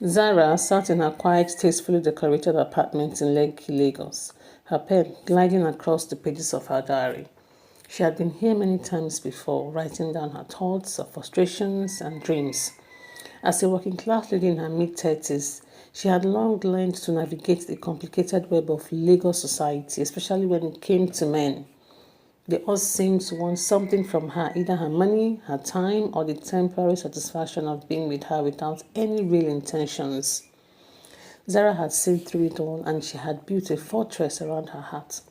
Zara sat in her quiet, tastefully decorated apartment in Lekki, Lagos, her pen gliding across the pages of her diary. She had been here many times before, writing down her thoughts, her frustrations, and dreams. As a working-class lady in her mid-30s, she had long learned to navigate the complicated web of Lagos society, especially when it came to men. They all seemed to want something from her, either her money, her time, or the temporary satisfaction of being with her without any real intentions. Zara had seen through it all, and she had built a fortress around her heart.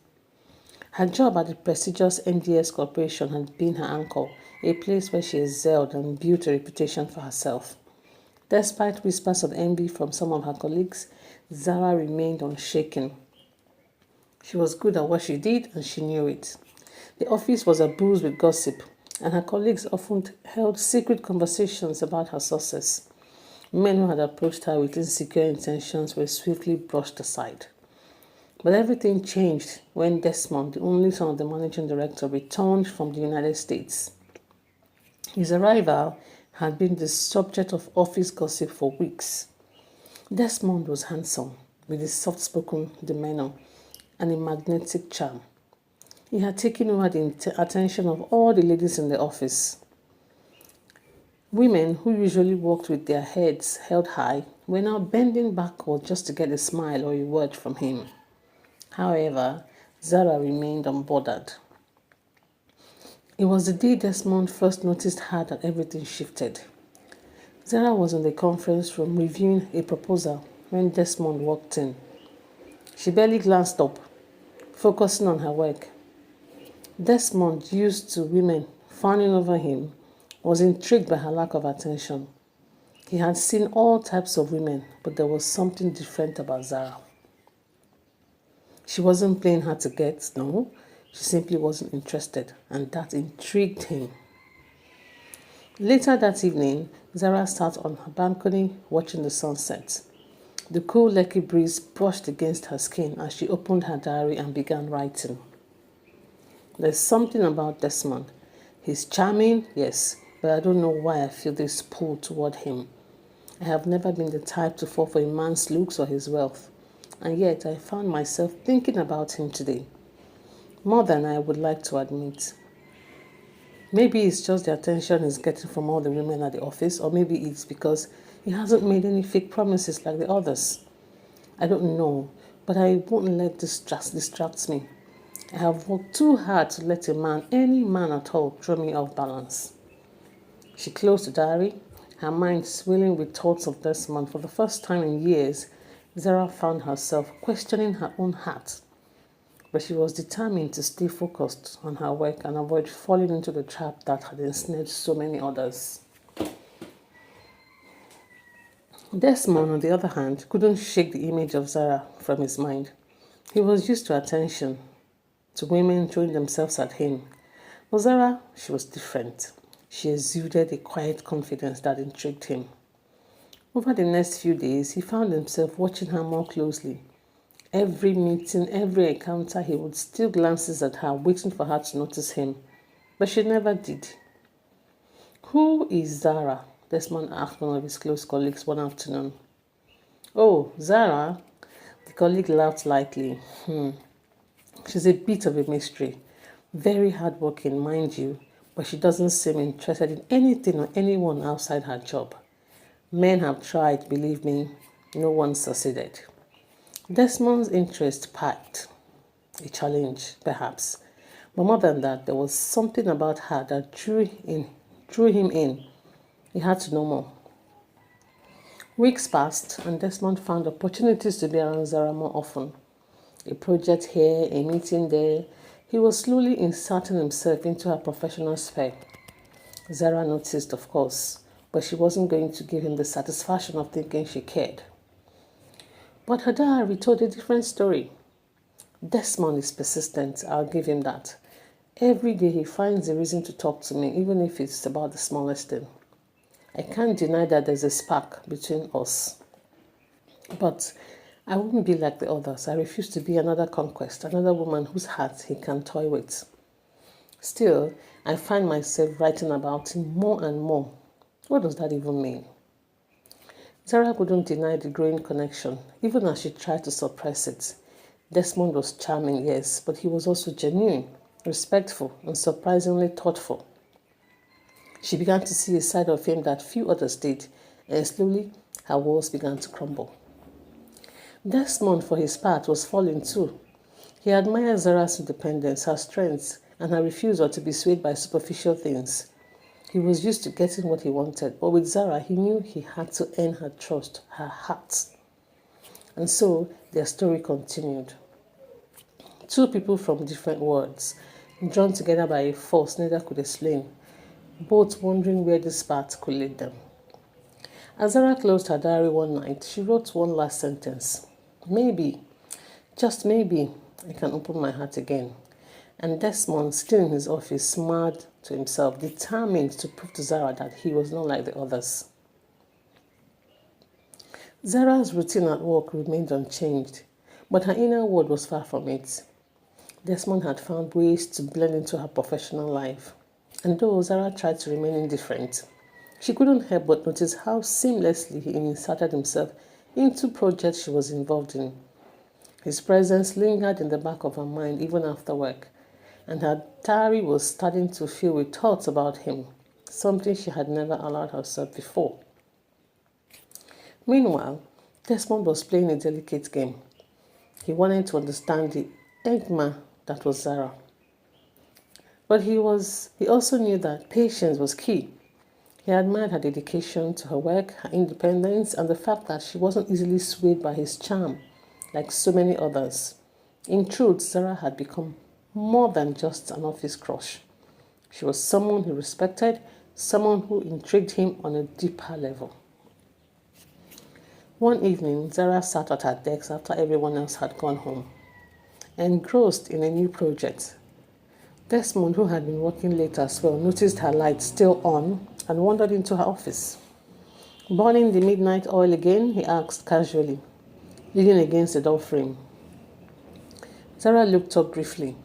Her job at the prestigious MDS Corporation had been her anchor, a place where she excelled and built a reputation for herself. Despite whispers of envy from some of her colleagues, Zara remained unshaken. She was good at what she did, and she knew it. The office was abuzed with gossip, and her colleagues often held secret conversations about her success. Men who had approached her with insecure intentions were swiftly brushed aside. But everything changed when Desmond, the only son of the managing director, returned from the United States. His arrival had been the subject of office gossip for weeks. Desmond was handsome, with a soft-spoken demeanor and a magnetic charm. He had taken over the attention of all the ladies in the office. Women who usually walked with their heads held high were now bending backward just to get a smile or a word from him. However, Zara remained unbothered. It was the day Desmond first noticed her that everything shifted. Zara was in the conference room reviewing a proposal when Desmond walked in. She barely glanced up, focusing on her work. Desmond, used to women fawning over him, was intrigued by her lack of attention. He had seen all types of women, but there was something different about Zara. She wasn't playing hard to get, no. She simply wasn't interested, and that intrigued him. Later that evening, Zara sat on her balcony watching the sunset. The cool Lekki breeze brushed against her skin as she opened her diary and began writing. There's something about Desmond. He's charming, yes, but I don't know why I feel this pull toward him. I have never been the type to fall for a man's looks or his wealth, and yet I found myself thinking about him today, more than I would like to admit. Maybe it's just the attention he's getting from all the women at the office, or maybe it's because he hasn't made any fake promises like the others. I don't know, but I won't let this distract me. I have worked too hard to let a man, any man at all, throw me off balance. She closed the diary, her mind swirling with thoughts of Desmond. For the first time in years, Zara found herself questioning her own heart. But she was determined to stay focused on her work and avoid falling into the trap that had ensnared so many others. Desmond, on the other hand, couldn't shake the image of Zara from his mind. He was used to attention, to women throwing themselves at him. But Zara, she was different. She exuded a quiet confidence that intrigued him. Over the next few days, he found himself watching her more closely. Every meeting, every encounter, he would steal glances at her, waiting for her to notice him. But she never did. "Who is Zara?" Desmond asked one of his close colleagues one afternoon. "Oh, Zara?" The colleague laughed lightly. She's a bit of a mystery. Very hardworking, mind you, but she doesn't seem interested in anything or anyone outside her job. Men have tried, believe me, no one succeeded. Desmond's interest piqued. A challenge, perhaps. But more than that, there was something about her that drew him in. He had to know more. Weeks passed, and Desmond found opportunities to be around Zara more often. A project here, a meeting there. He was slowly inserting himself into her professional sphere. Zara noticed, of course, but she wasn't going to give him the satisfaction of thinking she cared. But her diary told a different story. Desmond is persistent, I'll give him that. Every day he finds a reason to talk to me, even if it's about the smallest thing. I can't deny that there's a spark between us. But I wouldn't be like the others. I refuse to be another conquest, another woman whose heart he can toy with. Still, I find myself writing about him more and more. What does that even mean? Zara couldn't deny the growing connection, even as she tried to suppress it. Desmond was charming, yes, but he was also genuine, respectful, and surprisingly thoughtful. She began to see a side of him that few others did, and slowly her walls began to crumble. Desmond, for his part, was falling too. He admired Zara's independence, her strength, and her refusal to be swayed by superficial things. He was used to getting what he wanted, but with Zara, he knew he had to earn her trust, her heart. And so their story continued. Two people from different worlds, drawn together by a force neither could explain, both wondering where this path could lead them. As Zara closed her diary one night, she wrote one last sentence. Maybe, just maybe, I can open my heart again. And Desmond, still in his office, smiled to himself, determined to prove to Zara that he was not like the others. Zara's routine at work remained unchanged, but her inner world was far from it. Desmond had found ways to blend into her professional life, and though Zara tried to remain indifferent, she couldn't help but notice how seamlessly he inserted himself into projects she was involved in. His presence lingered in the back of her mind even after work, and her diary was starting to fill with thoughts about him, something she had never allowed herself before. Meanwhile, Desmond was playing a delicate game. He wanted to understand the enigma that was Zara. But he also knew that patience was key. He admired her dedication to her work, her independence, and the fact that she wasn't easily swayed by his charm, like so many others. In truth, Zara had become more than just an office crush. She was someone he respected, someone who intrigued him on a deeper level. One evening, Zara sat at her desk after everyone else had gone home, engrossed in a new project. Desmond, who had been working late as well, noticed her light still on and wandered into her office. Burning the midnight oil again, he asked casually, leaning against the door frame. Zara looked up briefly,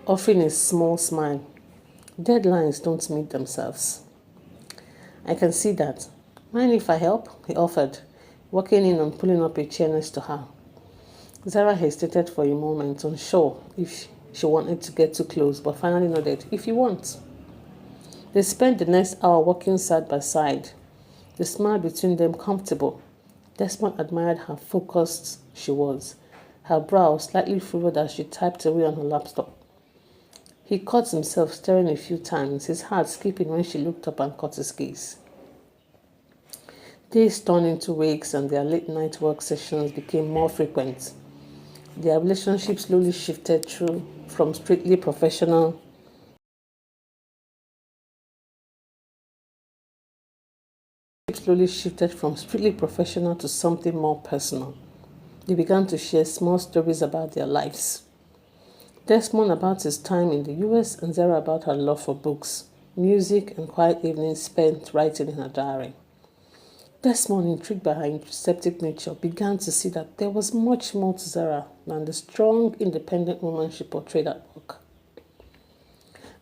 offering a small smile. Deadlines don't meet themselves. I can see that. Mind if I help? He offered, walking in and pulling up a chair next to her. Zara hesitated for a moment, unsure if she wanted to get too close, but finally nodded, if you want. They spent the next hour walking side by side, the smile between them comfortable. Desmond admired how focused she was, her brow slightly furrowed as she typed away on her laptop. He caught himself staring a few times, his heart skipping when she looked up and caught his gaze. Days turned into weeks and their late-night work sessions became more frequent. Their relationship slowly shifted from strictly professional to something more personal. They began to share small stories about their lives. Desmond about his time in the US and Zara about her love for books, music, and quiet evenings spent writing in her diary. Desmond, intrigued by her introspective nature, began to see that there was much more to Zara than the strong, independent woman she portrayed at work.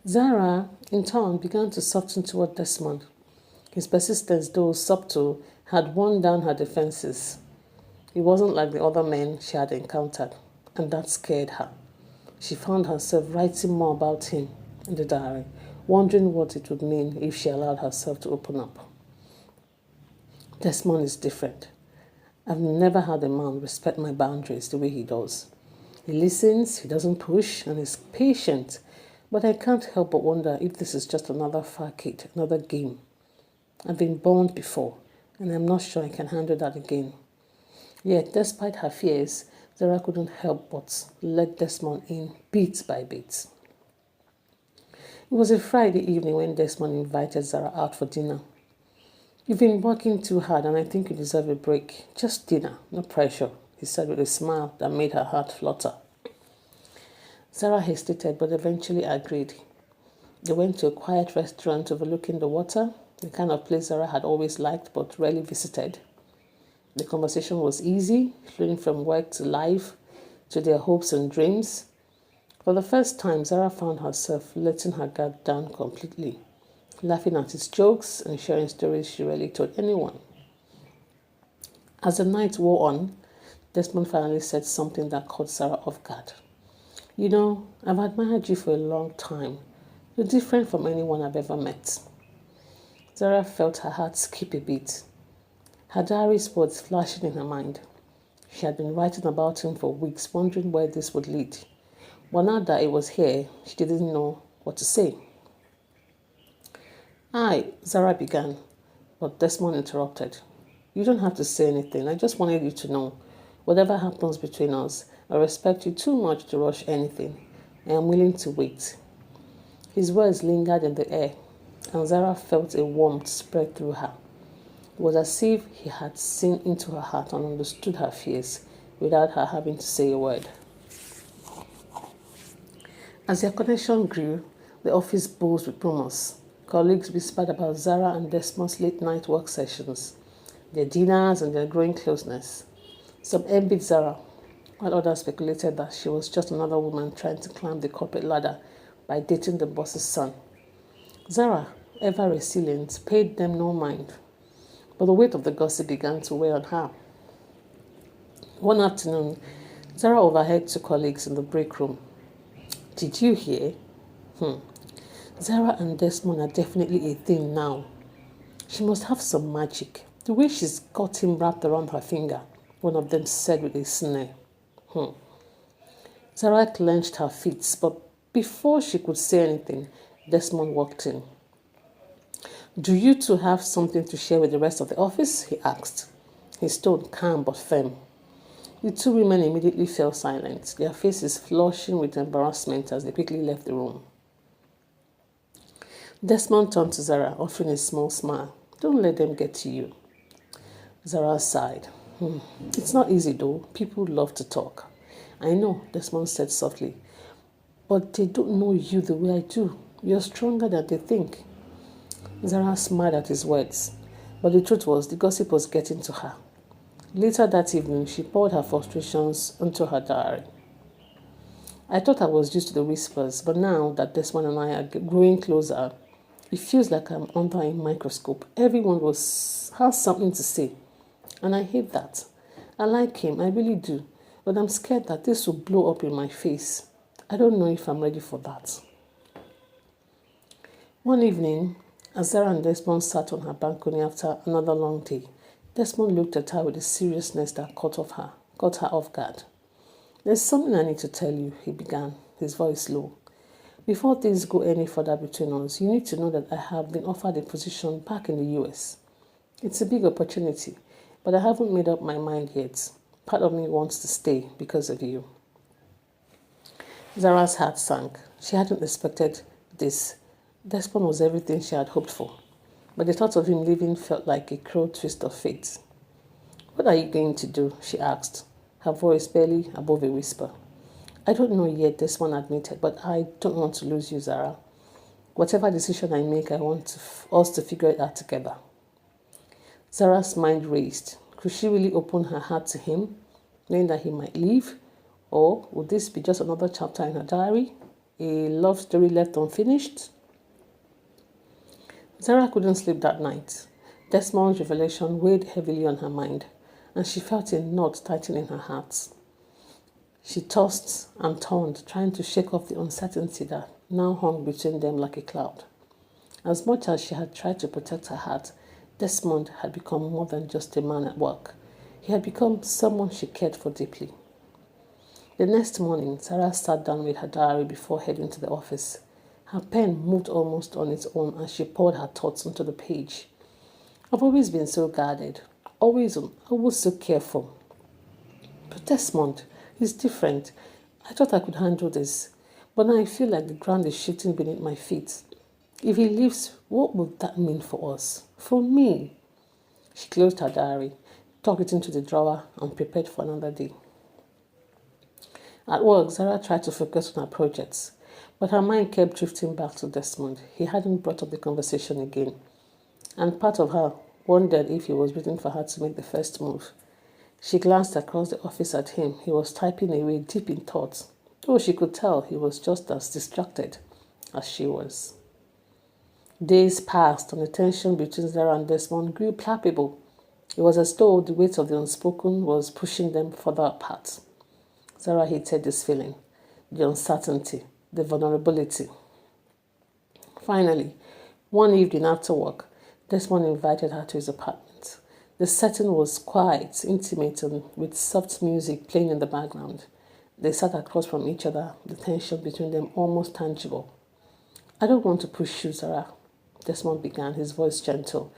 Zara, in turn, began to soften toward Desmond. His persistence, though subtle, had worn down her defenses. He wasn't like the other men she had encountered, and that scared her. She found herself writing more about him in the diary, wondering what it would mean if she allowed herself to open up. Desmond is different. I've never had a man respect my boundaries the way he does. He listens, he doesn't push, and is patient. But I can't help but wonder if this is just another facade, another game. I've been burned before, and I'm not sure I can handle that again. Yet, despite her fears, Zara couldn't help but let Desmond in bit by bit. It was a Friday evening when Desmond invited Zara out for dinner. You've been working too hard and I think you deserve a break. Just dinner, no pressure, he said with a smile that made her heart flutter. Zara hesitated but eventually agreed. They went to a quiet restaurant overlooking the water, the kind of place Zara had always liked but rarely visited. The conversation was easy, flowing from work to life, to their hopes and dreams. For the first time, Zara found herself letting her guard down completely, laughing at his jokes and sharing stories she rarely told anyone. As the night wore on, Desmond finally said something that caught Zara off guard. You know, I've admired you for a long time. You're different from anyone I've ever met. Zara felt her heart skip a beat. Her diary's words flashing in her mind. She had been writing about him for weeks, wondering where this would lead. But now that it was here, she didn't know what to say. Zara began, but Desmond interrupted. You don't have to say anything. I just wanted you to know. Whatever happens between us, I respect you too much to rush anything. I am willing to wait. His words lingered in the air, and Zara felt a warmth spread through her. It was as if he had seen into her heart and understood her fears without her having to say a word. As their connection grew, the office buzzed with rumors. Colleagues whispered about Zara and Desmond's late-night work sessions, their dinners and their growing closeness. Some envied Zara, while others speculated that she was just another woman trying to climb the corporate ladder by dating the boss's son. Zara, ever resilient, paid them no mind, but the weight of the gossip began to weigh on her. One afternoon, Zara overheard two colleagues in the break room. Did you hear? Zara and Desmond are definitely a thing now. She must have some magic. The way she's got him wrapped around her finger, one of them said with a sneer. Zara clenched her fists, but before she could say anything, Desmond walked in. Do you two have something to share with the rest of the office? He asked, his tone calm but firm. The two women immediately fell silent, their faces flushing with embarrassment as they quickly left the room. Desmond turned to Zara, offering a small smile. Don't let them get to you. Zara sighed. It's not easy though. People love to talk. I know, Desmond said softly. But they don't know you the way I do. You're stronger than they think. Zara smiled at his words. But the truth was, the gossip was getting to her. Later that evening, she poured her frustrations into her diary. I thought I was used to the whispers, but now that Desmond and I are growing closer, it feels like I'm under a microscope. Everyone has something to say, and I hate that. I like him, I really do, but I'm scared that this will blow up in my face. I don't know if I'm ready for that. One evening, as Zara and Desmond sat on her balcony after another long day, Desmond looked at her with a seriousness that caught her off guard. There's something I need to tell you, he began, his voice low. Before things go any further between us, you need to know that I have been offered a position back in the US. It's a big opportunity, but I haven't made up my mind yet. Part of me wants to stay because of you. Zara's heart sank. She hadn't expected this. Desmond was everything she had hoped for, but the thought of him leaving felt like a cruel twist of fate. What are you going to do? She asked, her voice barely above a whisper. I don't know yet, Desmond admitted, but I don't want to lose you, Zara. Whatever decision I make, I want us to figure it out together. Zara's mind raced. Could she really open her heart to him, knowing that he might leave? Or would this be just another chapter in her diary? A love story left unfinished? Zara couldn't sleep that night. Desmond's revelation weighed heavily on her mind, and she felt a knot tighten in her heart. She tossed and turned, trying to shake off the uncertainty that now hung between them like a cloud. As much as she had tried to protect her heart, Desmond had become more than just a man at work. He had become someone she cared for deeply. The next morning, Zara sat down with her diary before heading to the office. Her pen moved almost on its own as she poured her thoughts onto the page. I've always been so guarded, always so careful. But Desmond, he's different. I thought I could handle this, but now I feel like the ground is shifting beneath my feet. If he leaves, what would that mean for us? For me? She closed her diary, tucked it into the drawer, and prepared for another day. At work, Zara tried to focus on her projects, but her mind kept drifting back to Desmond. He hadn't brought up the conversation again, and part of her wondered if he was waiting for her to make the first move. She glanced across the office at him. He was typing away deep in thought, though she could tell he was just as distracted as she was. Days passed, and the tension between Zara and Desmond grew palpable. It was as though the weight of the unspoken was pushing them further apart. Zara hated this feeling, the uncertainty, the vulnerability. Finally, one evening after work, Desmond invited her to his apartment. The setting was quiet, intimate, and with soft music playing in the background. They sat across from each other, the tension between them almost tangible. I don't want to push you, Zara, Desmond began, his voice gentle.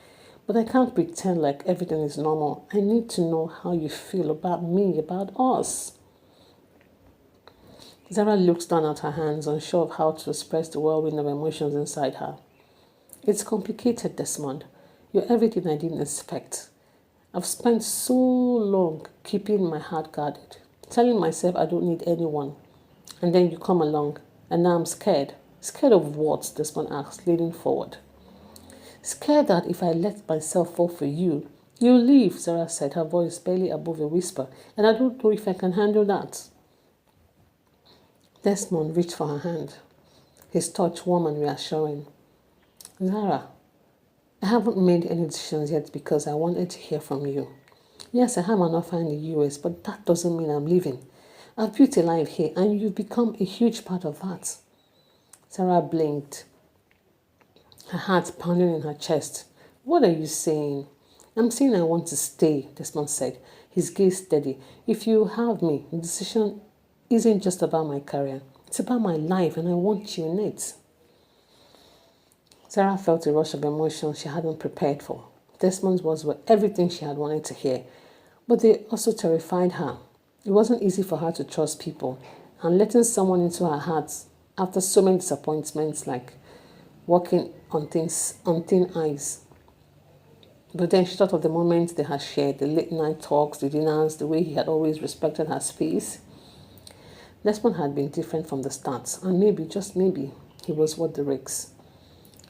But I can't pretend like everything is normal. I need to know how you feel about me, about us. Zara looked down at her hands, unsure of how to express the whirlwind of emotions inside her. It's complicated, Desmond. You're everything I didn't expect. I've spent so long keeping my heart guarded, telling myself I don't need anyone. And then you come along, and now I'm scared. Scared of what? Desmond asked, leaning forward. Scared that if I let myself fall for you, you'll leave, Zara said, her voice barely above a whisper, and I don't know if I can handle that. Desmond reached for her hand, his touch warm and reassuring. Zara, I haven't made any decisions yet because I wanted to hear from you. Yes, I have an offer in the US, but that doesn't mean I'm leaving. I've built a life here, and you've become a huge part of that. Zara blinked, her heart pounding in her chest. What are you saying? I'm saying I want to stay, Desmond said, his gaze steady. If you have me, the decision isn't just about my career. It's about my life, and I want you in it. Zara felt a rush of emotion she hadn't prepared for. Desmond's words were everything she had wanted to hear, but they also terrified her. It wasn't easy for her to trust people, and letting someone into her heart after so many disappointments, like walking on thin ice. But then she thought of the moments they had shared, the late night talks, the dinners, the way he had always respected her space. Desmond had been different from the start, and maybe, just maybe, he was worth the risks.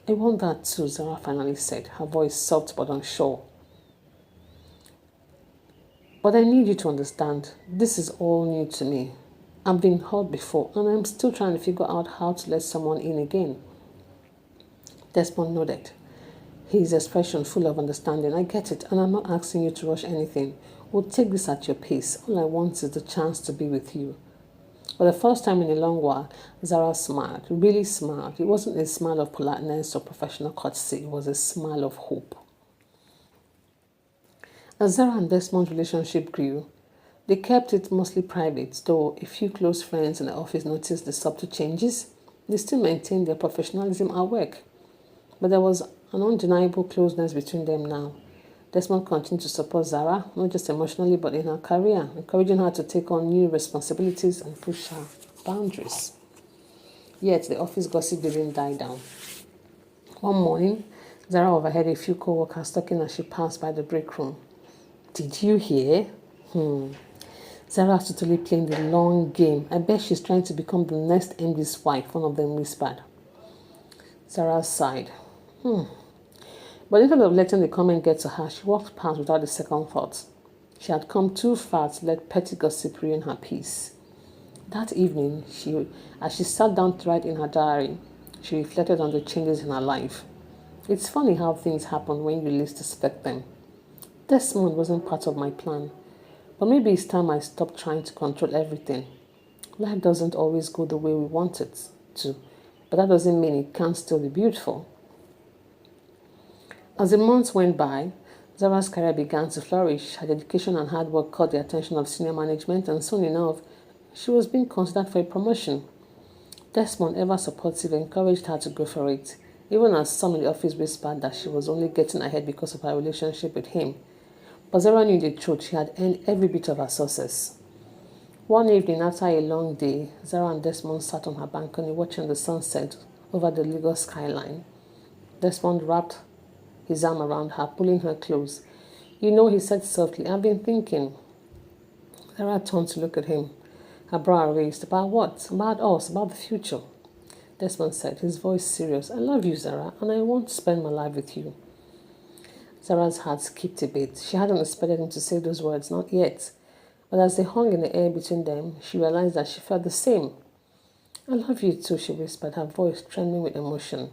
I want that too, Zara finally said, her voice soft but unsure. But I need you to understand, this is all new to me. I've been hurt before, and I'm still trying to figure out how to let someone in again. Desmond nodded, his expression full of understanding. I get it, and I'm not asking you to rush anything. We'll take this at your pace. All I want is the chance to be with you. For the first time in a long while, Zara smiled, really smiled. It wasn't a smile of politeness or professional courtesy. It was a smile of hope. As Zara and Desmond's relationship grew, they kept it mostly private, though a few close friends in the office noticed the subtle changes. They still maintained their professionalism at work. But there was an undeniable closeness between them now. Desmond continued to support Zara, not just emotionally but in her career, encouraging her to take on new responsibilities and push her boundaries. Yet the office gossip didn't die down. One morning, Zara overheard a few co-workers talking as she passed by the break room. Did you hear? Zara's totally playing the long game. I bet she's trying to become the next MD's wife, one of them whispered. Zara sighed. But instead of letting the comment get to her, she walked past without a second thought. She had come too far to let petty gossip ruin her peace. That evening, as she sat down to write in her diary, she reflected on the changes in her life. It's funny how things happen when you least expect them. Desmond wasn't part of my plan, but maybe it's time I stopped trying to control everything. Life doesn't always go the way we want it to, but that doesn't mean it can't still be beautiful. As the months went by, Zara's career began to flourish. Her dedication and hard work caught the attention of senior management, and soon enough, she was being considered for a promotion. Desmond, ever supportive, encouraged her to go for it, even as some in the office whispered that she was only getting ahead because of her relationship with him. But Zara knew the truth. She had earned every bit of her success. One evening, after a long day, Zara and Desmond sat on her balcony watching the sunset over the Lagos skyline. Desmond wrapped his arm around her, pulling her close. You know, he said softly, I've been thinking. Zara turned to look at him, her brow raised. About what? About us, about the future. Desmond said, his voice serious. I love you, Zara, and I want to spend my life with you. Zara's heart skipped a bit. She hadn't expected him to say those words, not yet. But as they hung in the air between them, she realized that she felt the same. I love you too, she whispered, her voice trembling with emotion.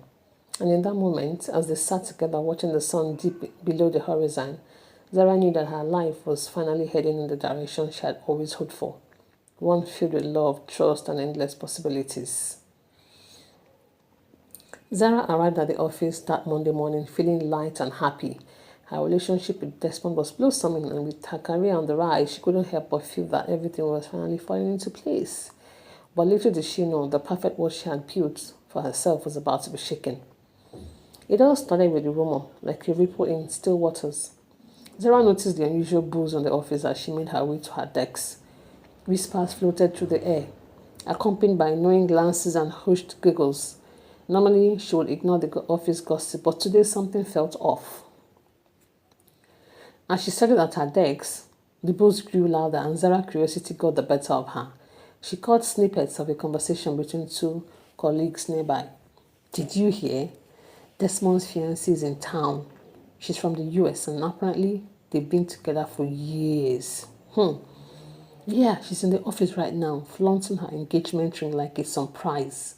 And in that moment, as they sat together watching the sun dip below the horizon, Zara knew that her life was finally heading in the direction she had always hoped for, one filled with love, trust, and endless possibilities. Zara arrived at the office that Monday morning feeling light and happy. Her relationship with Desmond was blossoming, and with her career on the rise, she couldn't help but feel that everything was finally falling into place. But little did she know the perfect world she had built for herself was about to be shaken. It all started with a rumor, like a ripple in still waters. Zara noticed the unusual buzz on the office as she made her way to her desk. Whispers floated through the air, accompanied by knowing glances and hushed giggles. Normally, she would ignore the office gossip, but today something felt off. As she settled at her desk, the buzz grew louder and Zara's curiosity got the better of her. She caught snippets of a conversation between two colleagues nearby. "Did you hear? Desmond's fiancée is in town. She's from the US and apparently they've been together for years." "Yeah, she's in the office right now, flaunting her engagement ring like a surprise."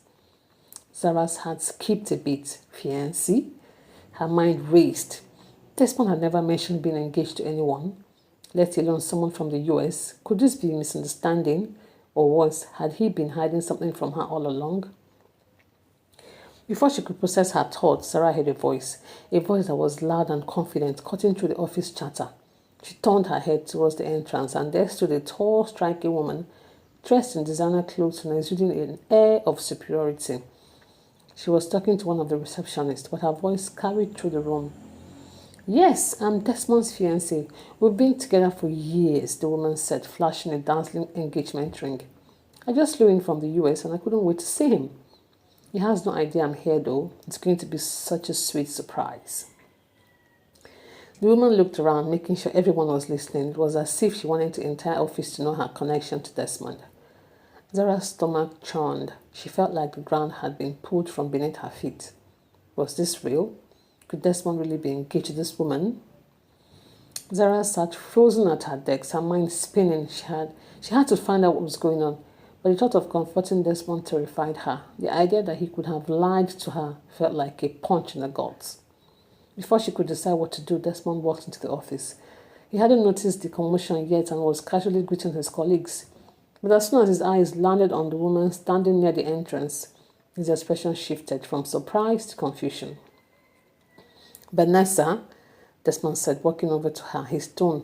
Zara's heart skipped a beat. Fiancé? Her mind raced. Desmond had never mentioned being engaged to anyone, let alone someone from the US. Could this be a misunderstanding? Or worse, had he been hiding something from her all along? Before she could process her thoughts, Zara heard a voice that was loud and confident, cutting through the office chatter. She turned her head towards the entrance, and there stood a tall, striking woman, dressed in designer clothes and exuding an air of superiority. She was talking to one of the receptionists, but her voice carried through the room. "Yes, I'm Desmond's fiancée. We've been together for years," the woman said, flashing a dazzling engagement ring. "I just flew in from the US and I couldn't wait to see him. He has no idea I'm here though. It's going to be such a sweet surprise." The woman looked around, making sure everyone was listening. It was as if she wanted the entire office to know her connection to Desmond. Zara's stomach churned. She felt like the ground had been pulled from beneath her feet. Was this real? Could Desmond really be engaged to this woman? Zara sat frozen at her desk, her mind spinning. She had to find out what was going on, but the thought of confronting Desmond terrified her. The idea that he could have lied to her felt like a punch in the guts. Before she could decide what to do, Desmond walked into the office. He hadn't noticed the commotion yet and was casually greeting his colleagues. But as soon as his eyes landed on the woman standing near the entrance, his expression shifted from surprise to confusion. "Vanessa," Desmond said, walking over to her. His tone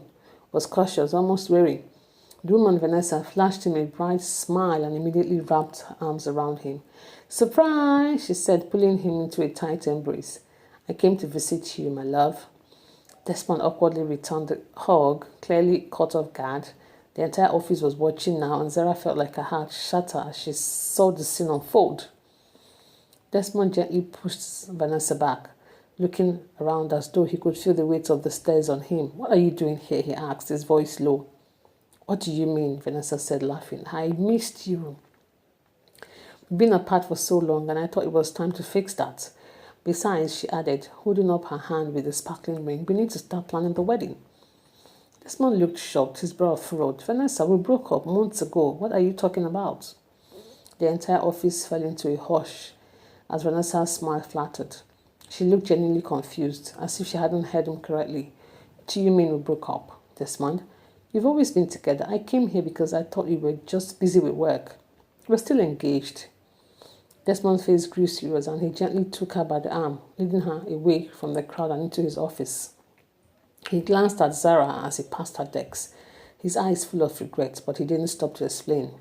was cautious, almost wary. The woman, Vanessa, flashed him a bright smile and immediately wrapped her arms around him. "Surprise," she said, pulling him into a tight embrace. "I came to visit you, my love." Desmond awkwardly returned the hug, clearly caught off guard. The entire office was watching now, and Zara felt like her heart shatter as she saw the scene unfold. Desmond gently pushed Vanessa back, looking around as though he could feel the weight of the stairs on him. "What are you doing here?" he asked, his voice low. "What do you mean?" Vanessa said, laughing. "I missed you. We've been apart for so long, and I thought it was time to fix that. Besides," she added, holding up her hand with the sparkling ring, "we need to start planning the wedding." Desmond looked shocked, his brow furrowed. "Vanessa, we broke up months ago. What are you talking about?" The entire office fell into a hush as Vanessa's smile flattered. She looked genuinely confused, as if she hadn't heard him correctly. "What do you mean we broke up, Desmond? You've always been together. I came here because I thought you were just busy with work. We're still engaged." Desmond's face grew serious, and he gently took her by the arm, leading her away from the crowd and into his office. He glanced at Zara as he passed her desk, his eyes full of regret, but he didn't stop to explain.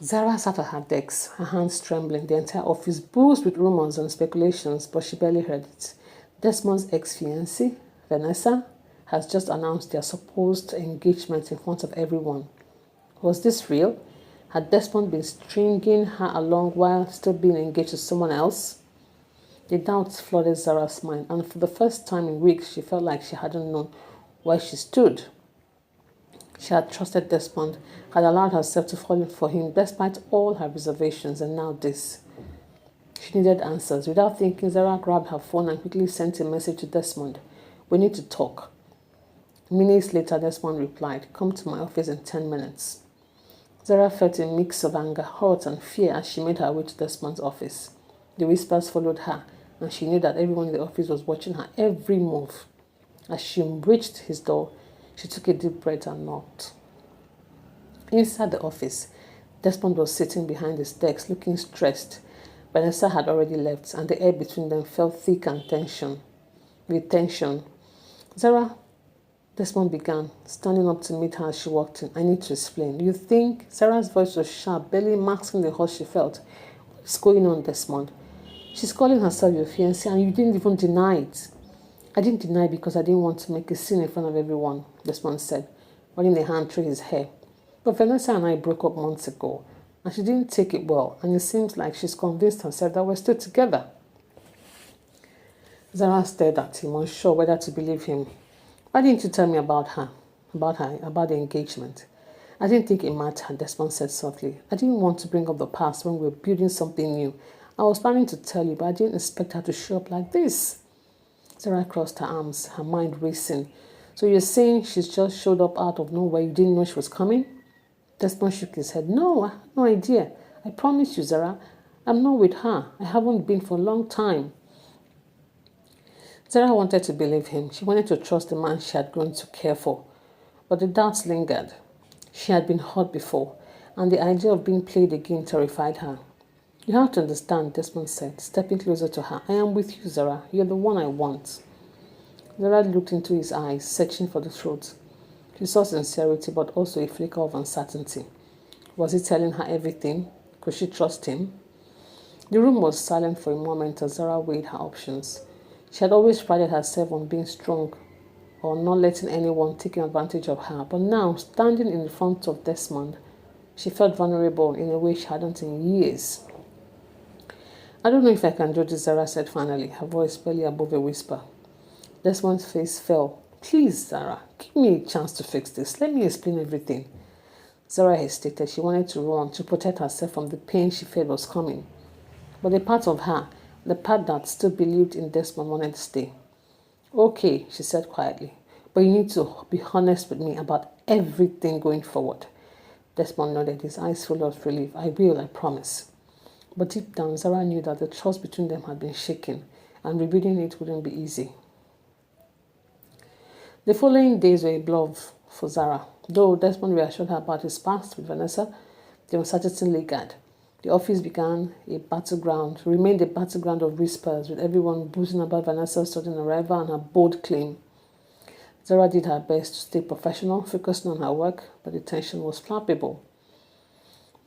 Zara sat at her desk, her hands trembling. The entire office buzzed with rumors and speculations, but she barely heard it. Desmond's ex-fiancée, Vanessa, has just announced their supposed engagement in front of everyone. Was this real? Had Desmond been stringing her along while still being engaged to someone else? The doubts flooded Zara's mind, and for the first time in weeks, she felt like she hadn't known where she stood. She had trusted Desmond, had allowed herself to fall for him despite all her reservations, and now this. She needed answers. Without thinking, Zara grabbed her phone and quickly sent a message to Desmond. "We need to talk." Minutes later, Desmond replied, "Come to my office in 10 minutes. Zara felt a mix of anger, hurt, and fear as she made her way to Desmond's office. The whispers followed her, and she knew that everyone in the office was watching her every move. As she reached his door, she took a deep breath and knocked. Inside the office, Desmond was sitting behind his desk looking stressed. Vanessa had already left, and the air between them felt thick and with tension. Zara, Desmond began, standing up to meet her as she walked in. I need to explain. You think? Sarah's voice was sharp, barely masking the hurt she felt. What's going on, Desmond? She's calling herself your fiancée, and you didn't even deny it. I didn't deny it because I didn't want to make a scene in front of everyone, Desmond said, running a hand through his hair. But Vanessa and I broke up months ago, and she didn't take it well, and it seems like she's convinced herself that we're still together. Zara stared at him, unsure whether to believe him. Why didn't you tell me about the engagement? I didn't think it mattered, Desmond said softly. I didn't want to bring up the past when we were building something new. I was planning to tell you, but I didn't expect her to show up like this. Zara crossed her arms, her mind racing. So you're saying she's just showed up out of nowhere? You didn't know she was coming? Desmond shook his head. No, I had no idea. I promise you, Zara, I'm not with her. I haven't been for a long time. Zara wanted to believe him. She wanted to trust the man she had grown to care for. But the doubts lingered. She had been hurt before, and the idea of being played again terrified her. You have to understand, Desmond said, stepping closer to her. I am with you, Zara. You're the one I want. Zara looked into his eyes, searching for the truth. She saw sincerity, but also a flicker of uncertainty. Was he telling her everything? Could she trust him? The room was silent for a moment as Zara weighed her options. She had always prided herself on being strong or not letting anyone take advantage of her, but now, standing in front of Desmond, she felt vulnerable in a way she hadn't in years. I don't know if I can do this, Zara said finally, her voice barely above a whisper. Desmond's face fell. Please, Zara, give me a chance to fix this. Let me explain everything. Zara hesitated. She wanted to run, to protect herself from the pain she felt was coming. But a part of her, the part that still believed in Desmond, wanted to stay. Okay, she said quietly, but you need to be honest with me about everything going forward. Desmond nodded, his eyes full of relief. I will, I promise. But deep down, Zara knew that the trust between them had been shaken, and rebuilding it wouldn't be easy. The following days were a blur for Zara. Though Desmond reassured her about his past with Vanessa, the uncertainty lingered. The office remained a battleground of whispers, with everyone boasting about Vanessa's sudden arrival and her bold claim. Zara did her best to stay professional, focusing on her work, but the tension was palpable.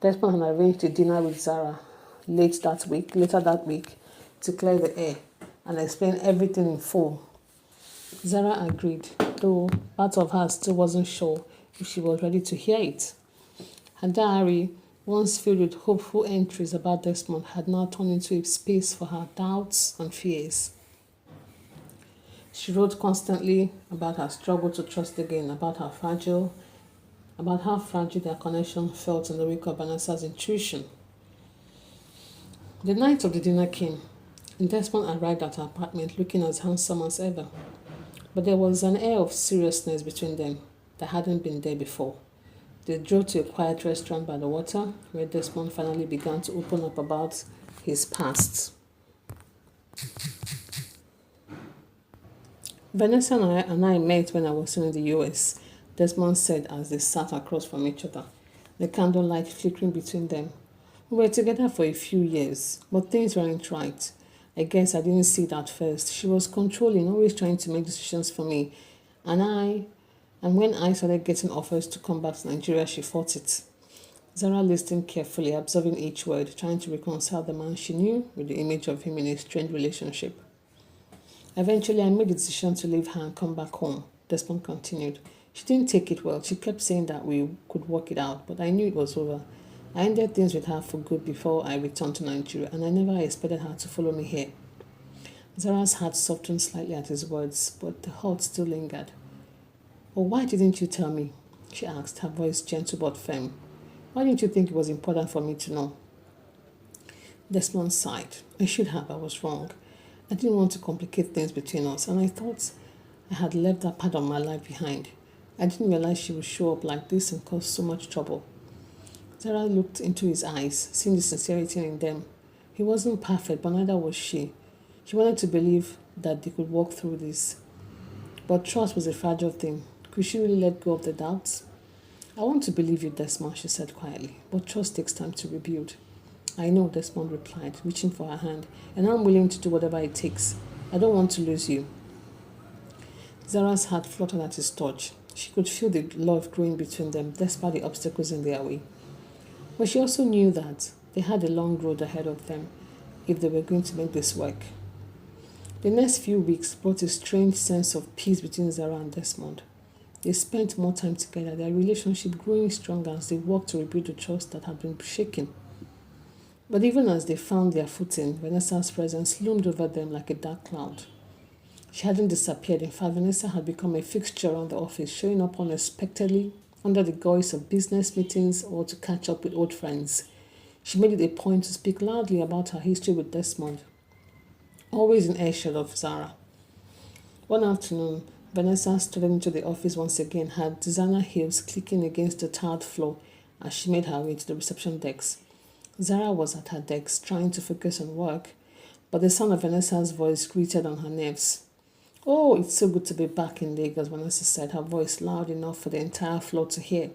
Desmond had arranged a dinner with Zara later that week, to clear the air and explain everything in full. Zara agreed, though part of her still wasn't sure if she was ready to hear it. Her diary, once filled with hopeful entries about Desmond, had now turned into a space for her doubts and fears. She wrote constantly about her struggle to trust again, about how fragile their connection felt in the wake of Vanessa's intrusion. The night of the dinner came, and Desmond arrived at her apartment looking as handsome as ever. But there was an air of seriousness between them that hadn't been there before. They drove to a quiet restaurant by the water, where Desmond finally began to open up about his past. Vanessa and I met when I was in the US, Desmond said as they sat across from each other, the candlelight flickering between them. We were together for a few years, but things weren't right. I guess I didn't see it at first. She was controlling, always trying to make decisions for me. And when I started getting offers to come back to Nigeria, she fought it. Zara listened carefully, observing each word, trying to reconcile the man she knew with the image of him in a strained relationship. Eventually, I made the decision to leave her and come back home, Desmond continued. She didn't take it well. She kept saying that we could work it out, but I knew it was over. I ended things with her for good before I returned to Nigeria, and I never expected her to follow me here. Zara's heart softened slightly at his words, but the hurt still lingered. Oh, why didn't you tell me? She asked, her voice gentle but firm. Why didn't you think it was important for me to know? Desmond sighed. I should have. I was wrong. I didn't want to complicate things between us, and I thought I had left that part of my life behind. I didn't realize she would show up like this and cause so much trouble. Zara looked into his eyes, seeing the sincerity in them. He wasn't perfect, but neither was she. She wanted to believe that they could walk through this. But trust was a fragile thing. Could she really let go of the doubts? I want to believe you, Desmond, she said quietly, but trust takes time to rebuild. I know, Desmond replied, reaching for her hand, and I'm willing to do whatever it takes. I don't want to lose you. Zara's heart fluttered at his touch. She could feel the love growing between them, despite the obstacles in their way. But she also knew that they had a long road ahead of them if they were going to make this work. The next few weeks brought a strange sense of peace between Zara and Desmond. They spent more time together, their relationship growing stronger as they worked to rebuild the trust that had been shaken. But even as they found their footing, Vanessa's presence loomed over them like a dark cloud. She hadn't disappeared. In fact, Vanessa had become a fixture around the office, showing up unexpectedly under the guise of business meetings or to catch up with old friends. She made it a point to speak loudly about her history with Desmond, always in earshot of Zara. One afternoon, Vanessa stood into the office once again, her designer heels clicking against the tiled floor as she made her way to the reception desk. Zara was at her desk, trying to focus on work, but the sound of Vanessa's voice grated on her nerves. "Oh, it's so good to be back in Lagos," Vanessa said, her voice loud enough for the entire floor to hear.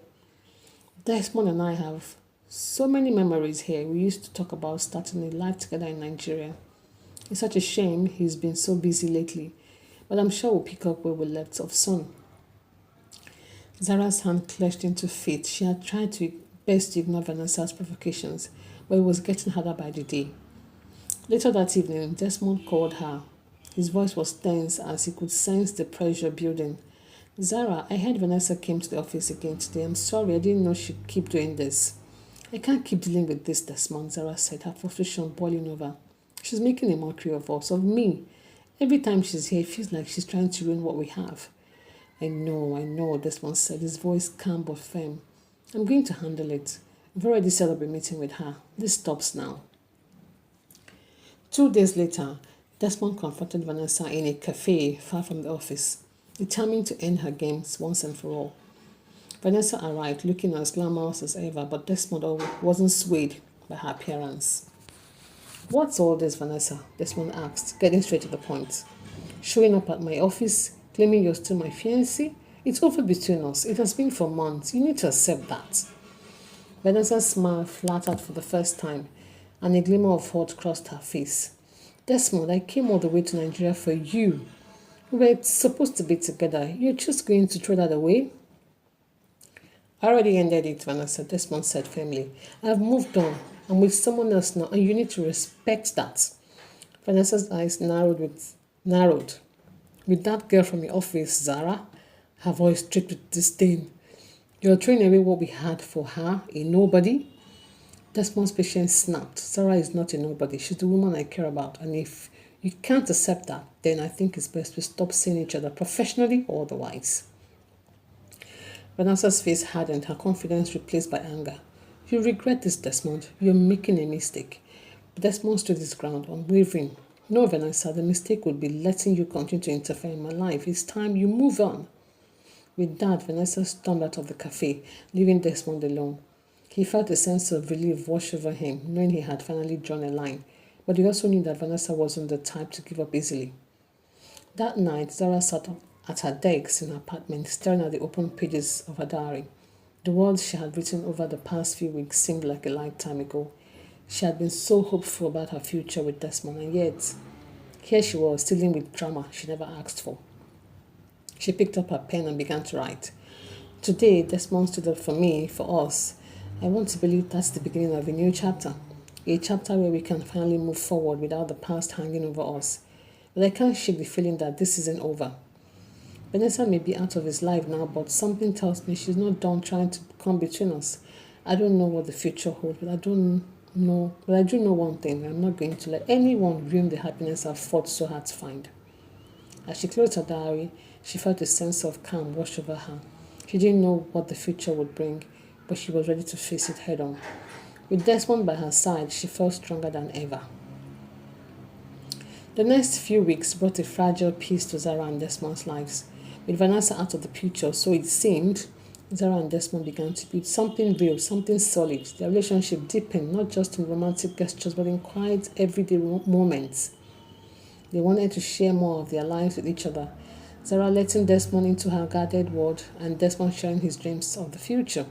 "Desmond and I have so many memories here. We used to talk about starting a life together in Nigeria. It's such a shame he's been so busy lately, but I'm sure we'll pick up where we left off soon." Zara's hand clenched into fist. She had tried to best to ignore Vanessa's provocations, but it was getting harder by the day. Later that evening, Desmond called her. His voice was tense as he could sense the pressure building. "Zara, I heard Vanessa came to the office again today. I'm sorry, I didn't know she'd keep doing this." "I can't keep dealing with this, Desmond," Zara said, her frustration boiling over. "She's making a mockery of us, of me. Every time she's here, it feels like she's trying to ruin what we have." I know, Desmond said, his voice calm but firm. "I'm going to handle it. I've already set up a meeting with her. This stops now." 2 days later, Desmond confronted Vanessa in a cafe far from the office, determined to end her games once and for all. Vanessa arrived looking as glamorous as ever, but Desmond wasn't swayed by her appearance. "What's all this, Vanessa?" Desmond asked, getting straight to the point. "Showing up at my office, claiming you're still my fiancé? It's over between us. It has been for months. You need to accept that." Vanessa's smile flattered for the first time, and a glimmer of hope crossed her face. "Desmond, I came all the way to Nigeria for you. We were supposed to be together. You're just going to throw that away?" "I already ended it," Vanessa, Desmond said firmly. "I've moved on. I'm with someone else now, and you need to respect that." Vanessa's eyes narrowed. "With that girl from your office, Zara?" Her voice dripped with disdain. "You're throwing away what we had for her, a nobody?" Desmond's patience snapped. "Zara is not a nobody. She's the woman I care about. And if you can't accept that, then I think it's best we stop seeing each other, professionally or otherwise." Vanessa's face hardened, her confidence replaced by anger. "You regret this, Desmond. You're making a mistake." But Desmond stood his ground, unwavering. "No, Vanessa, the mistake would be letting you continue to interfere in my life. It's time you move on." With that, Vanessa stormed out of the cafe, leaving Desmond alone. He felt a sense of relief wash over him, knowing he had finally drawn a line, but he also knew that Vanessa wasn't the type to give up easily. That night, Zara sat at her desk in her apartment, staring at the open pages of her diary. The words she had written over the past few weeks seemed like a lifetime ago. She had been so hopeful about her future with Desmond, and yet, here she was, dealing with drama she never asked for. She picked up her pen and began to write. "Today, Desmond stood up for me, for us. I want to believe that's the beginning of a new chapter. A chapter where we can finally move forward without the past hanging over us. But I can't shake the feeling that this isn't over. Vanessa may be out of his life now, but something tells me she's not done trying to come between us. I don't know what the future holds, but I do know one thing. I'm not going to let anyone ruin the happiness I've fought so hard to find." As she closed her diary, she felt a sense of calm wash over her. She didn't know what the future would bring, but she was ready to face it head on. With Desmond by her side, she felt stronger than ever. The next few weeks brought a fragile peace to Zara and Desmond's lives. With Vanessa out of the picture, so it seemed, Zara and Desmond began to build something real, something solid. Their relationship deepened, not just in romantic gestures, but in quiet, everyday moments. They wanted to share more of their lives with each other. Zara letting Desmond into her guarded world and Desmond sharing his dreams of the future.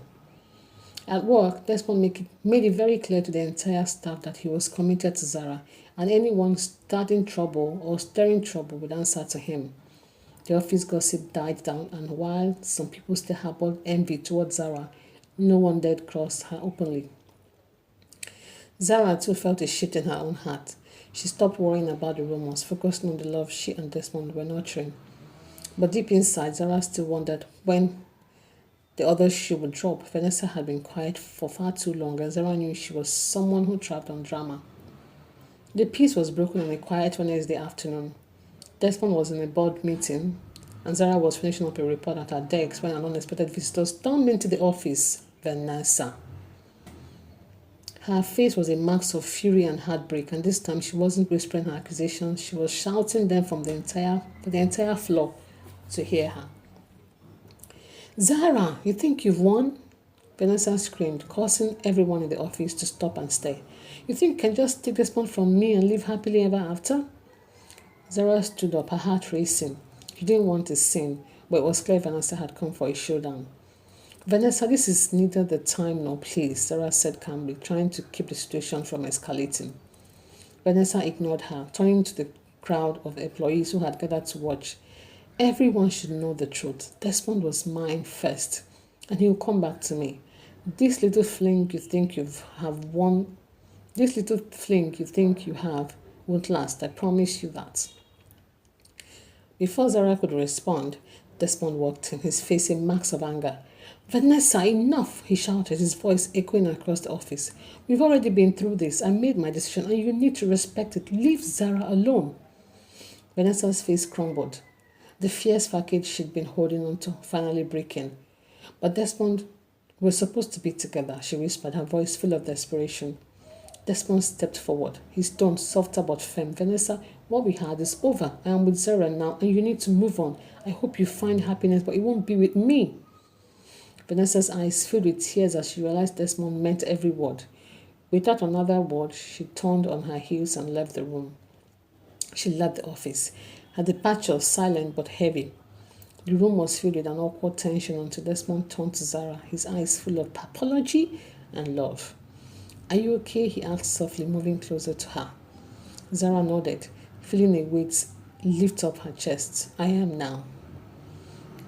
At work, Desmond made it very clear to the entire staff that he was committed to Zara, and anyone starting trouble or stirring trouble would answer to him. The office gossip died down, and while some people still harbored envy towards Zara, no one dared cross her openly. Zara too felt a shift in her own heart. She stopped worrying about the rumors, focusing on the love she and Desmond were nurturing. But deep inside, Zara still wondered when the other shoe would drop. Vanessa had been quiet for far too long, and Zara knew she was someone who thrived on drama. The peace was broken on a quiet Wednesday afternoon. Desmond was in a board meeting, and Zara was finishing up a report at her desk when an unexpected visitor stormed into the office. Vanessa. Her face was a mask of fury and heartbreak, and this time she wasn't whispering her accusations, she was shouting them from the entire floor to hear her. Zara, you think you've won? Vanessa screamed, causing everyone in the office to stop and stare. You think you can just take this one from me and live happily ever after? Zara stood up, her heart racing. She didn't want to sin, but it was clear Vanessa had come for a showdown. Vanessa, this is neither the time nor place, Zara said calmly, trying to keep the situation from escalating. Vanessa ignored her, turning to the crowd of employees who had gathered to watch. Everyone should know the truth. Desmond was mine first, and he'll come back to me. This little fling you think you have won, this little fling you think you have won't last. I promise you that. Before Zara could respond, Desmond walked in, his face a mask of anger. Vanessa, enough, he shouted, his voice echoing across the office. We've already been through this. I made my decision, and you need to respect it. Leave Zara alone. Vanessa's face crumbled, the fierce package she'd been holding on to finally breaking. But Desmond, we're supposed to be together, she whispered, her voice full of desperation. Desmond stepped forward, his tone softer but firm. Vanessa, what we had is over. I am with Zara now, and you need to move on. I hope you find happiness, but it won't be with me. Vanessa's eyes filled with tears as she realized Desmond meant every word. Without another word, she turned on her heels and left the room. She left the office. Her departure was silent but heavy. The room was filled with an awkward tension until Desmond turned to Zara, his eyes full of apology and love. Are you okay? He asked softly, moving closer to her. Zara nodded, feeling a weight lift up her chest. I am now.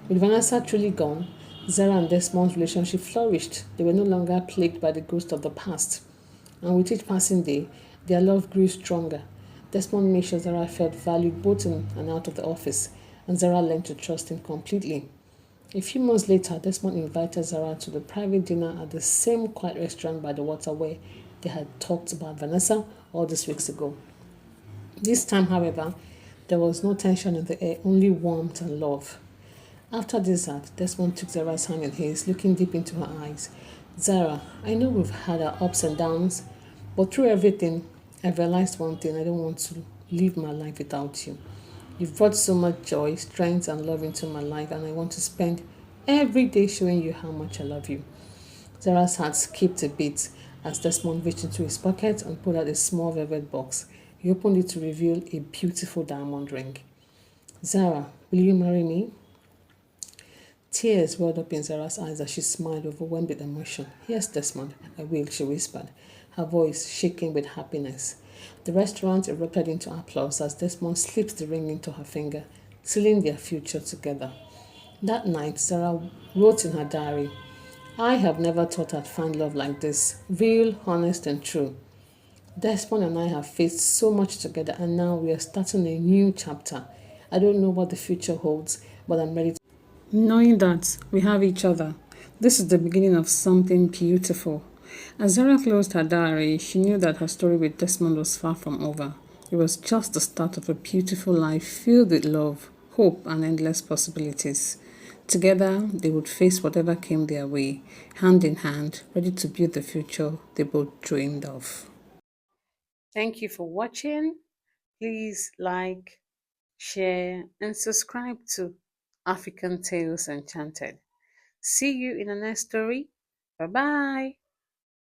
With Vanessa truly gone, Zara and Desmond's relationship flourished. They were no longer plagued by the ghost of the past. And with each passing day, their love grew stronger. Desmond made sure Zara felt valued both in and out of the office, and Zara learned to trust him completely. A few months later, Desmond invited Zara to the private dinner at the same quiet restaurant by the water where they had talked about Vanessa all these weeks ago. This time, however, there was no tension in the air, only warmth and love. After dessert, Desmond took Zara's hand in his, looking deep into her eyes. Zara, I know we've had our ups and downs, but through everything, I've realized one thing. I don't want to live my life without you. You've brought so much joy, strength, and love into my life, and I want to spend every day showing you how much I love you. Zara's heart skipped a bit as Desmond reached into his pocket and pulled out a small velvet box. He opened it to reveal a beautiful diamond ring. Zara, will you marry me? Tears welled up in Zara's eyes as she smiled, overwhelmed with emotion. Yes, Desmond, I will, she whispered, her voice shaking with happiness. The restaurant erupted into applause as Desmond slipped the ring into her finger, sealing their future together. That night, Zara wrote in her diary, I have never thought I'd find love like this, real, honest, and true. Desmond and I have faced so much together, and now we are starting a new chapter. I don't know what the future holds, but I'm ready to. Knowing that we have each other, this is the beginning of something beautiful. As Zara closed her diary, she knew that her story with Desmond was far from over. It was just the start of a beautiful life filled with love, hope, and endless possibilities. Together, they would face whatever came their way, hand in hand, ready to build the future they both dreamed of. Thank you for watching. Please like, share, and subscribe to African Tales Enchanted. See you in the next story. Bye bye.